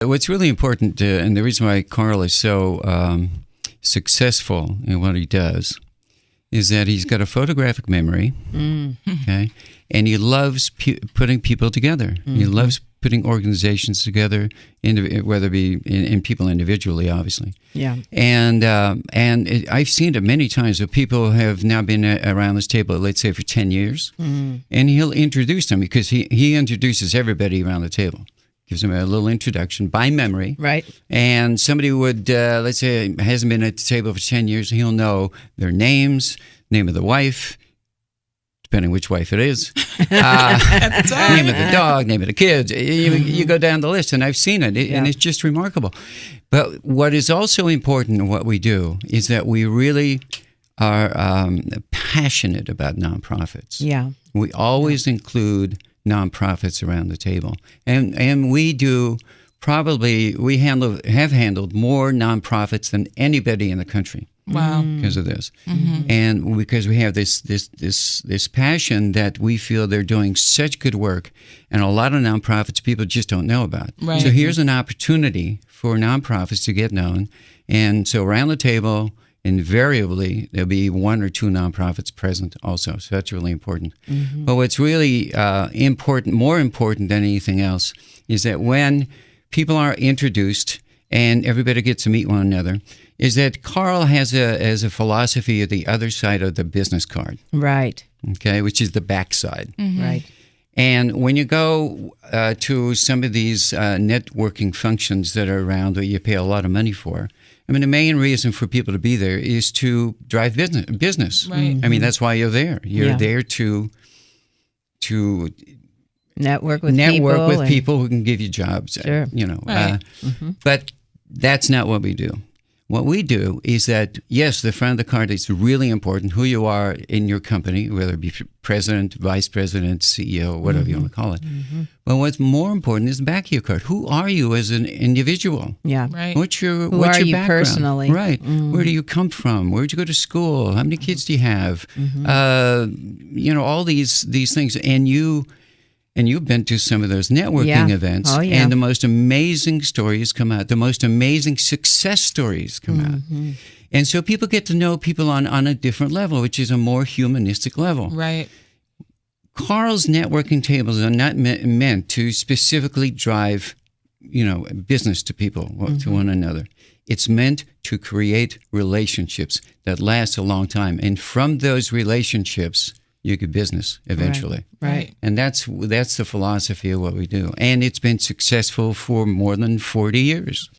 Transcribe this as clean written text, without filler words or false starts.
What's really important, and the reason why Carl is so successful in what he does, is that he's got a photographic memory, okay, and he loves putting people together. He loves putting organizations together, whether it be in people individually, obviously. Yeah. And I've seen it many times where people have now been around this table, let's say for 10 years, and he'll introduce them because he introduces everybody around the table. Gives them a little introduction by memory. Right. And somebody would, let's say, hasn't been at the table for 10 years, he'll know their names, name of the wife, depending which wife it is, name of the dog, name of the kids. You go down the list, and I've seen it, and it's just remarkable. But what is also important in what we do is that we really are passionate about nonprofits. Yeah. We always include nonprofits around the table, and we do we have handled more nonprofits than anybody in the country. Wow! Because of this, and because we have this passion that we feel they're doing such good work, and a lot of nonprofits people just don't know about. Right. So here's an opportunity for nonprofits to get known, and so around the table, invariably, there'll be one or two nonprofits present also. So that's really important. But what's really more important than anything else, is that when people are introduced and everybody gets to meet one another, is that Carl has a philosophy of the other side of the business card. Right. Okay, which is the backside. Right. And when you go to some of these networking functions that are around that you pay a lot of money for, I mean, the main reason for people to be there is to drive business. Right. I mean, that's why you're there. You're there to network with people who can give you jobs. Sure. Right. But that's not what we do. What we do is that, yes, the front of the card is really important, who you are in your company, whether it be president, vice president, CEO, whatever you want to call it. But what's more important is the back of your card. Who are you as an individual? Yeah. Right. What's your Who are you background? personally? Right. Where do you come from? Where did you go to school? How many kids do you have? All these things. And you've been to some of those networking events, and the most amazing stories come out. The most amazing success stories come out. And so people get to know people on a different level, which is a more humanistic level. Right. Carl's networking tables are not meant to specifically drive, business to people, to one another. It's meant to create relationships that last a long time. And from those relationships, you get business eventually. Right. And that's the philosophy of what we do. And it's been successful for more than 40 years.